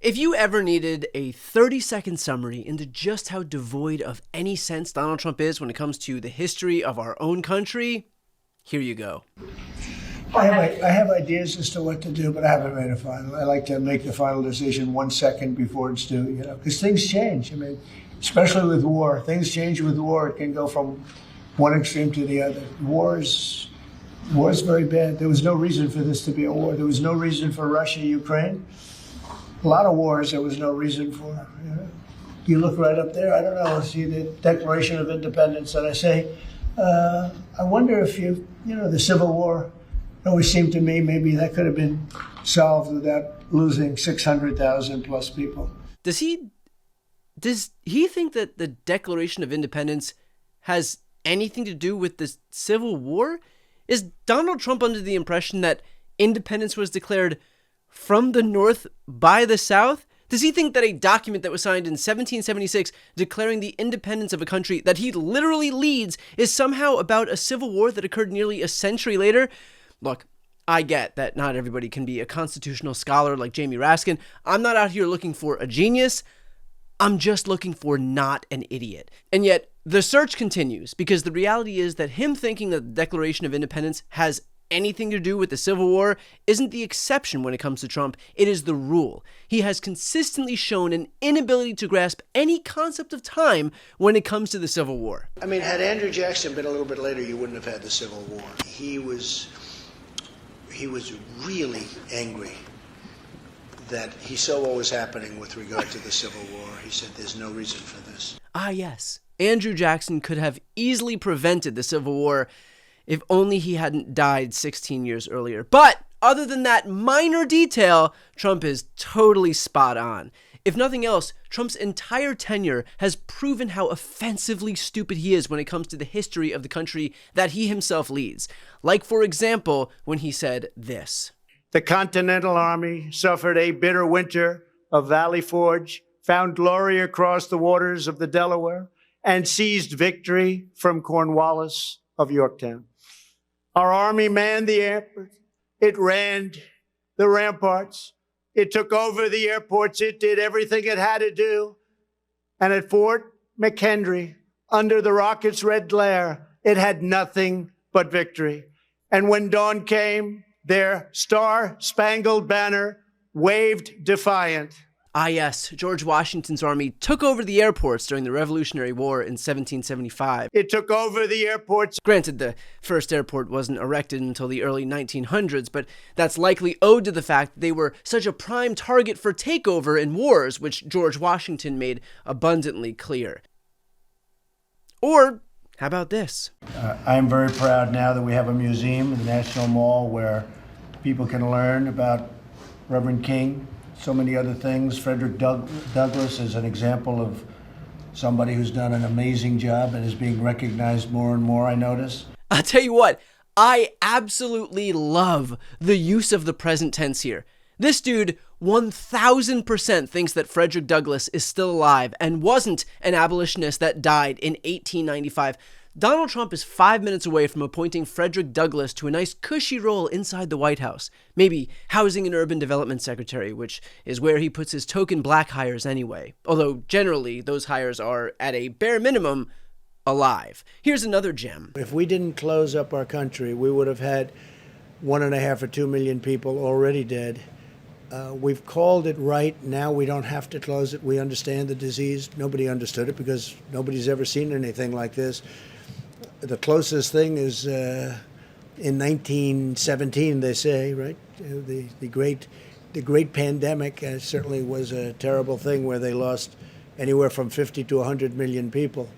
If you ever needed a 30-second summary into just how devoid of any sense Donald Trump is when it comes to the history of our own country, here you go. I have ideas as to what to do, but I haven't made a final. I like to make the final decision 1 second before it's due, because things change. I mean, especially with war. Things change with war. It can go from one extreme to the other. War is very bad. There was no reason for this to be a war. There was no reason for Russia, Ukraine. A lot of wars there was no reason for. You look right up there, I don't know, see the Declaration of Independence, and I say, I wonder if the Civil War, it always seemed to me maybe that could have been solved without losing 600,000 plus people. Does he think that the Declaration of Independence has anything to do with the Civil War? Is Donald Trump under the impression that independence was declared from the North by the South? Does he think that a document that was signed in 1776 declaring the independence of a country that he literally leads is somehow about a civil war that occurred nearly a century later? Look, I get that not everybody can be a constitutional scholar like Jamie Raskin. I'm not out here looking for a genius. I'm just looking for not an idiot. And yet, the search continues, because the reality is that him thinking that the Declaration of Independence has anything to do with the Civil War isn't the exception when it comes to Trump. It is the rule. He has consistently shown an inability to grasp any concept of time when it comes to the Civil War. I mean, had Andrew Jackson been a little bit later, you wouldn't have had the Civil War. He was really angry that he saw what was happening with regard to the Civil War. He said there's no reason for this. Ah, yes. Andrew Jackson could have easily prevented the Civil War if only he hadn't died 16 years earlier. But other than that minor detail, Trump is totally spot on. If nothing else, Trump's entire tenure has proven how offensively stupid he is when it comes to the history of the country that he himself leads. Like, for example, when he said this. The Continental Army suffered a bitter winter of Valley Forge, found glory across the waters of the Delaware, and seized victory from Cornwallis of Yorktown. Our army manned the airport. It ran the ramparts. It took over the airports. It did everything it had to do. And at Fort McHenry, under the rocket's red glare, it had nothing but victory. And when dawn came, their star-spangled banner waved defiant. Ah, yes, George Washington's army took over the airports during the Revolutionary War in 1775. It took over the airports. Granted, the first airport wasn't erected until the early 1900s, but that's likely owed to the fact that they were such a prime target for takeover in wars, which George Washington made abundantly clear. Or, how about this? I am very proud now that we have a museum in the National Mall where people can learn about Reverend King, so many other things. Frederick Douglass is an example of somebody who's done an amazing job and is being recognized more and more, I notice. I'll tell you what, I absolutely love the use of the present tense here. This dude 1000% thinks that Frederick Douglass is still alive and wasn't an abolitionist that died in 1895. Donald Trump is 5 minutes away from appointing Frederick Douglass to a nice cushy role inside the White House. Maybe Housing and Urban Development Secretary, which is where he puts his token black hires anyway. Although generally those hires are, at a bare minimum, alive. Here's another gem. If we didn't close up our country, we would have had 1.5 or 2 million people already dead. We've called it right. Now we don't have to close it. We understand the disease. Nobody understood it because nobody's ever seen anything like this. The closest thing is in 1917, they say, right? The great pandemic certainly was a terrible thing where they lost anywhere from 50 to 100 million people.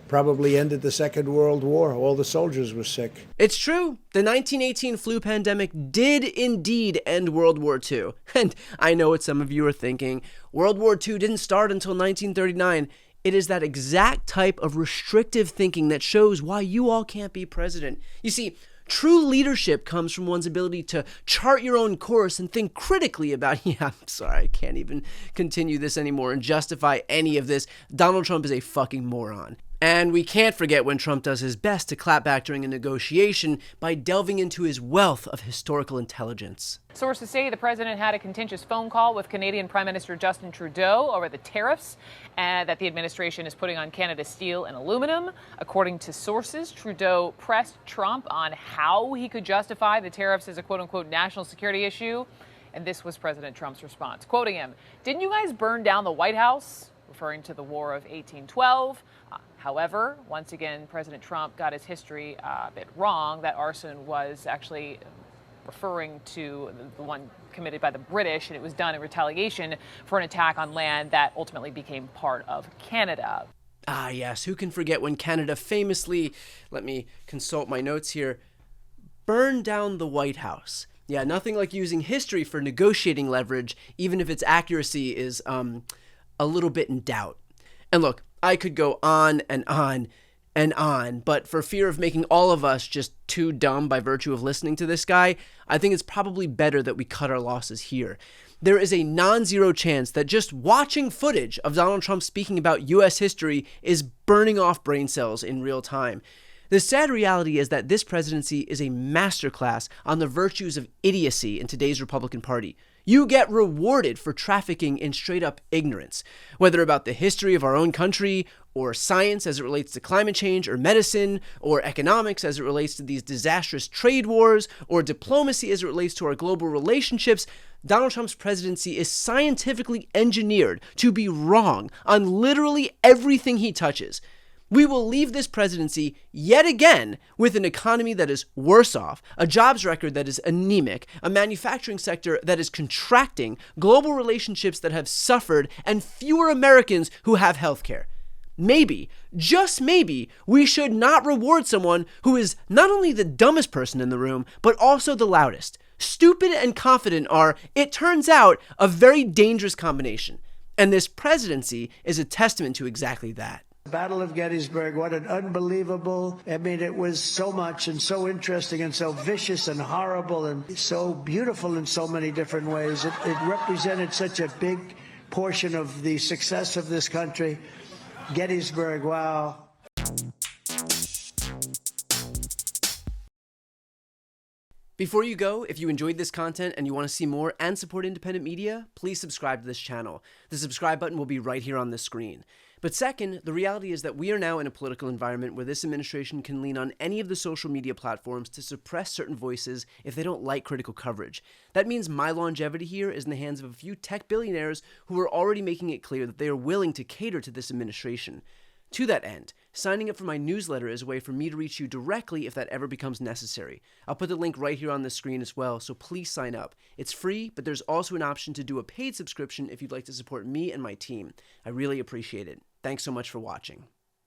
Probably ended the Second World War. All the soldiers were sick. It's true. The 1918 flu pandemic did indeed end World War II. And I know what some of you are thinking. World War II didn't start until 1939. It is that exact type of restrictive thinking that shows why you all can't be president. You see, true leadership comes from one's ability to chart your own course and think critically about, I'm sorry, I can't even continue this anymore and justify any of this. Donald Trump is a fucking moron. And we can't forget when Trump does his best to clap back during a negotiation by delving into his wealth of historical intelligence. Sources say the president had a contentious phone call with Canadian Prime Minister Justin Trudeau over the tariffs that the administration is putting on Canada's steel and aluminum. According to sources, Trudeau pressed Trump on how he could justify the tariffs as a quote-unquote national security issue. And this was President Trump's response, quoting him, "Didn't you guys burn down the White House?" Referring to the War of 1812. However, once again, President Trump got his history a bit wrong. That arson was actually referring to the one committed by the British, and it was done in retaliation for an attack on land that ultimately became part of Canada. Ah, yes, who can forget when Canada famously, let me consult my notes here, burned down the White House. Yeah, nothing like using history for negotiating leverage, even if its accuracy is a little bit in doubt. And look, I could go on and on and on, but for fear of making all of us just too dumb by virtue of listening to this guy, I think it's probably better that we cut our losses here. There is a non-zero chance that just watching footage of Donald Trump speaking about U.S. history is burning off brain cells in real time. The sad reality is that this presidency is a masterclass on the virtues of idiocy in today's Republican Party. You get rewarded for trafficking in straight-up ignorance, whether about the history of our own country, or science as it relates to climate change or medicine, or economics as it relates to these disastrous trade wars, or diplomacy as it relates to our global relationships. Donald Trump's presidency is scientifically engineered to be wrong on literally everything he touches. We will leave this presidency yet again with an economy that is worse off, a jobs record that is anemic, a manufacturing sector that is contracting, global relationships that have suffered, and fewer Americans who have health care. Maybe, just maybe, we should not reward someone who is not only the dumbest person in the room, but also the loudest. Stupid and confident are, it turns out, a very dangerous combination. And this presidency is a testament to exactly that. Battle of Gettysburg, what an unbelievable, it was so much and so interesting and so vicious and horrible and so beautiful in so many different ways. It represented such a big portion of the success of this country. Gettysburg, wow. Before you go, if you enjoyed this content and you want to see more and support independent media, please subscribe to this channel. The subscribe button will be right here on the screen. But second, the reality is that we are now in a political environment where this administration can lean on any of the social media platforms to suppress certain voices if they don't like critical coverage. That means my longevity here is in the hands of a few tech billionaires who are already making it clear that they are willing to cater to this administration. To that end, signing up for my newsletter is a way for me to reach you directly if that ever becomes necessary. I'll put the link right here on the screen as well, so please sign up. It's free, but there's also an option to do a paid subscription if you'd like to support me and my team. I really appreciate it. Thanks so much for watching.